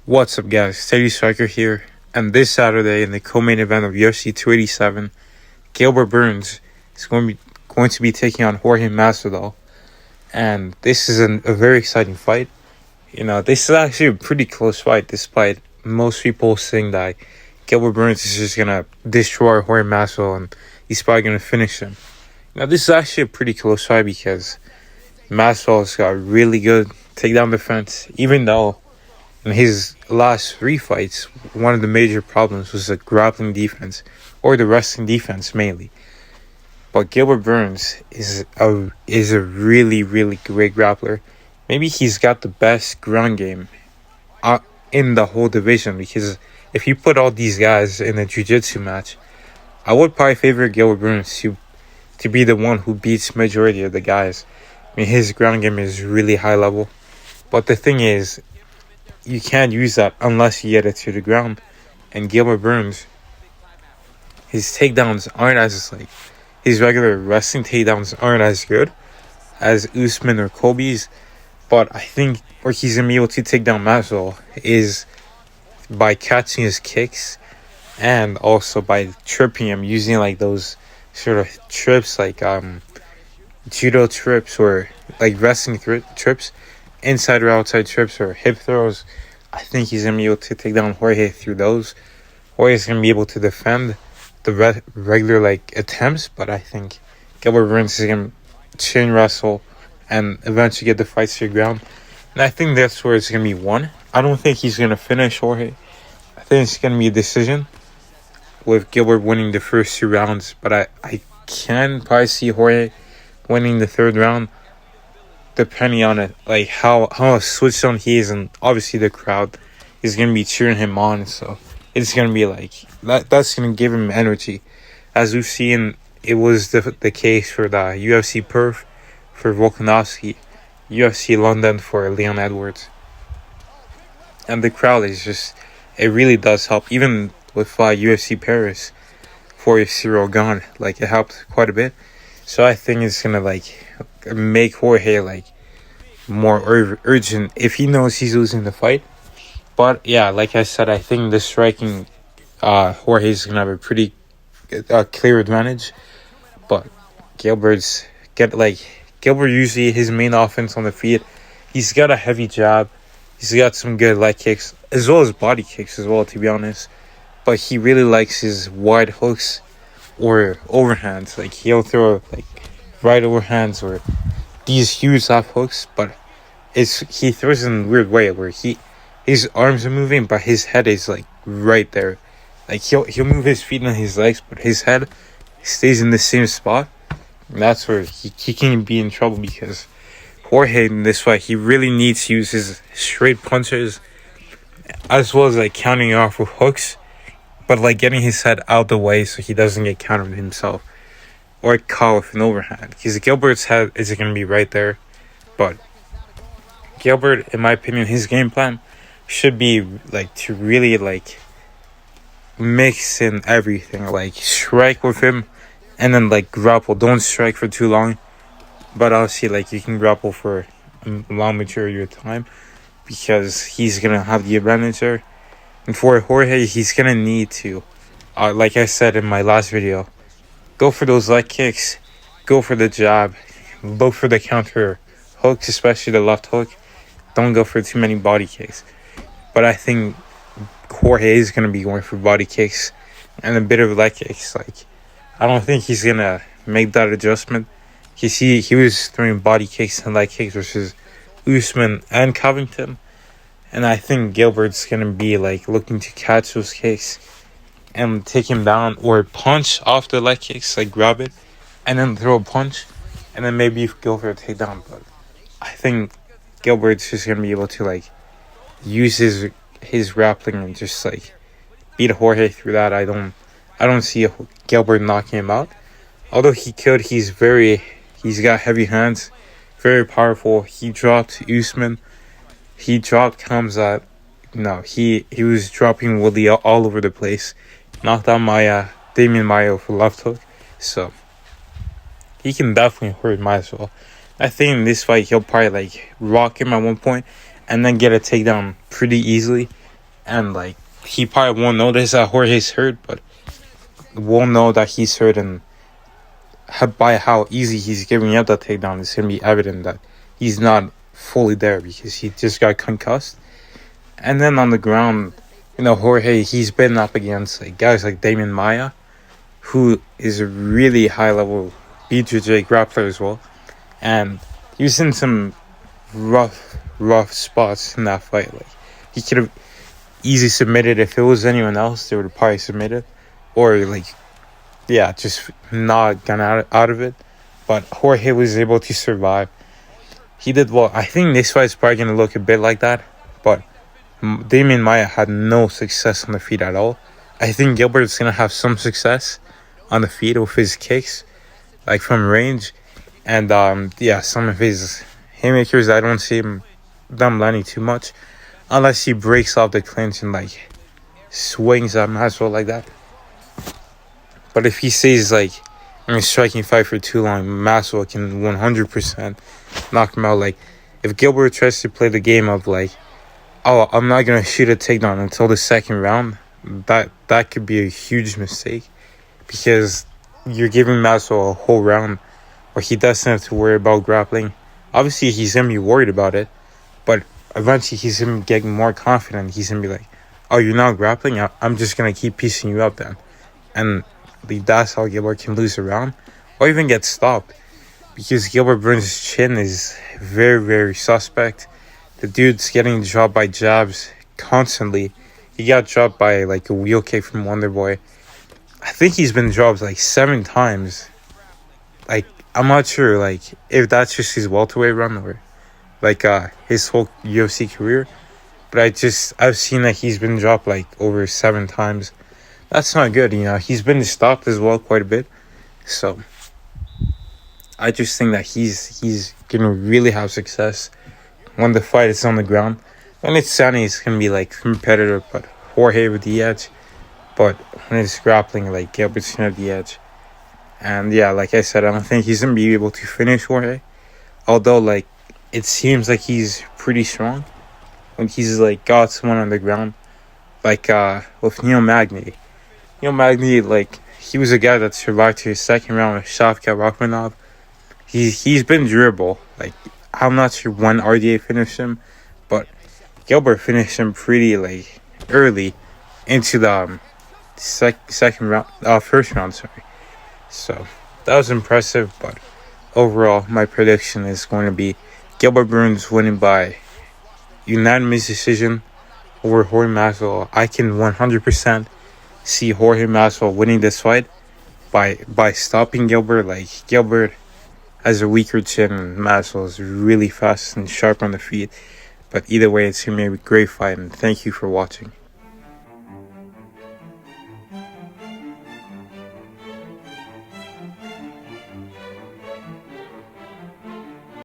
What's up, guys? Steady Striker here, and this Saturday in the co-main event of UFC 287, Gilbert Burns is going to be taking on Jorge Masvidal, and this is a very exciting fight. This is actually a pretty close fight, despite most people saying that Gilbert Burns is just gonna destroy Jorge Masvidal and he's probably gonna finish him. This is actually a pretty close fight because Masvidal's got really good takedown defense, even though in his last three fights, one of the major problems was the grappling defense, or the wrestling defense mainly. But Gilbert Burns is a really, really great grappler. Maybe he's got the best ground game in the whole division, because if you put all these guys in a jiu-jitsu match, I would probably favor Gilbert Burns to be the one who beats majority of the guys. His ground game is really high level. But the thing is, you can't use that unless you get it to the ground. And Gilbert Burns, his takedowns aren't his regular wrestling takedowns aren't as good as Usman or Colby's. But I think where he's going to be able to take down Masvidal is by catching his kicks and also by tripping him, using those sort of trips judo trips or wrestling trips, inside or outside trips or hip throws. I think he's going to be able to take down Jorge through those. Jorge's going to be able to defend the regular attempts, but I think Gilbert Burns is going to chain wrestle and eventually get the fight to the ground. And I think that's where it's going to be won. I don't think he's going to finish Jorge. I think it's going to be a decision with Gilbert winning the first two rounds, but I can probably see Jorge winning the third round, depending on it, how switched on he is, and obviously the crowd is going to be cheering him on, so it's going to be that's going to give him energy. As we've seen, it was the case for the UFC Perth for Volkanovski, UFC London for Leon Edwards. And the crowd is it really does help, even with UFC Paris for Cyril Gane, it helped quite a bit. So I think it's going to make Jorge more urgent if he knows he's losing the fight. But yeah, like I said, I think the striking, Jorge's gonna have a pretty clear advantage. But Gilbert usually his main offense on the feet, he's got a heavy jab, he's got some good leg kicks as well as body kicks as well, to be honest. But he really likes his wide hooks or overhands. He'll throw right overhands or these huge left hooks, but he throws in a weird way where his arms are moving, but his head is right there. He'll move his feet and his legs, but his head stays in the same spot. And that's where he can be in trouble, because Jorge in this fight, he really needs to use his straight punches as well as counting off with hooks, but getting his head out the way so he doesn't get countered himself or caught with an overhand, because Gilbert's head is going to be right there. But Gilbert, in my opinion, his game plan should be to really mix in everything, strike with him and then grapple. Don't strike for too long, but obviously you can grapple for a long majority of time, because he's going to have the advantage there. And for Jorge, he's going to need to, like I said in my last video, go for those leg kicks, go for the jab, look for the counter hooks, especially the left hook. Don't go for too many body kicks. But I think Jorge is going to be going for body kicks and a bit of leg kicks. I don't think he's going to make that adjustment. You see, he was throwing body kicks and leg kicks versus Usman and Covington. And I think Gilbert's going to be looking to catch those kicks and take him down, or punch off the leg kicks, grab it and then throw a punch, and then maybe go for a takedown. But I think Gilbert's just gonna be able to use his grappling and just beat Jorge through that. I don't see Gilbert knocking him out, although he could. He's got heavy hands, very powerful. He dropped Usman, he dropped Khamzat. No, he was dropping Woodley all over the place. Knocked out Damian Maia for left hook. So he can definitely hurt Masvidal. I think in this fight he'll probably rock him at one point and then get a takedown pretty easily. and like he probably won't notice that Jorge's hurt, but won't know that he's hurt, and by how easy he's giving up that takedown, it's gonna be evident that he's not fully there because he just got concussed. And then on the ground, Jorge, he's been up against like guys like Damian Maia, who is a really high level BJJ grappler as well, and he was in some rough spots in that fight. Like he could have easily submitted. If it was anyone else, they would have probably submitted, or just not gone out of it. But Jorge was able to survive. He did well. I think this fight is probably going to look a bit like that, but Damian Maia had no success on the feet at all. I think Gilbert's going to have some success on the feet with his kicks, like from range. And some of his haymakers, I don't see them landing too much, unless he breaks off the clinch and like swings at Masvidal like that. But if he stays like in a striking fight for too long, Masvidal can 100% knock him out. Like if Gilbert tries to play the game of like, oh, I'm not gonna shoot a takedown until the second round, that could be a huge mistake, because you're giving Masvidal a whole round where he doesn't have to worry about grappling. Obviously, he's gonna be worried about it, but eventually he's gonna get more confident. He's gonna be like, oh, you're not grappling? I'm just gonna keep piecing you up then. And that's how Gilbert can lose a round or even get stopped, because Gilbert Burns' chin is very, very suspect. The dude's getting dropped by jabs constantly. He got dropped by like a wheel kick from Wonderboy. I think he's been dropped like 7 times. Like, I'm not sure like if that's just his welterweight run or like his whole UFC career, but I've seen that he's been dropped like over 7 times. That's not good, He's been stopped as well quite a bit. So I just think that he's gonna really have success when the fight is on the ground. When it's sunny, it's gonna be like competitive, but Jorge with the edge. But when it's grappling, like Gilbert's gonna have the edge. And like I said, I don't think he's gonna be able to finish Jorge. Although like it seems like he's pretty strong when he's like got someone on the ground. Like with Neil Magny. Neil Magny, like, he was a guy that survived to his second round with Shavkat Rakhmonov. He's been durable. Like, I'm not sure when RDA finished him, but Gilbert finished him pretty like early into the first round. So that was impressive. But overall, my prediction is going to be Gilbert Burns winning by unanimous decision over Jorge Masvidal. I can 100% see Jorge Masvidal winning this fight by stopping Gilbert. Like, Gilbert has a weaker chin and Masvidal is really fast and sharp on the feet. But either way, it's going to be a great fight, and thank you for watching.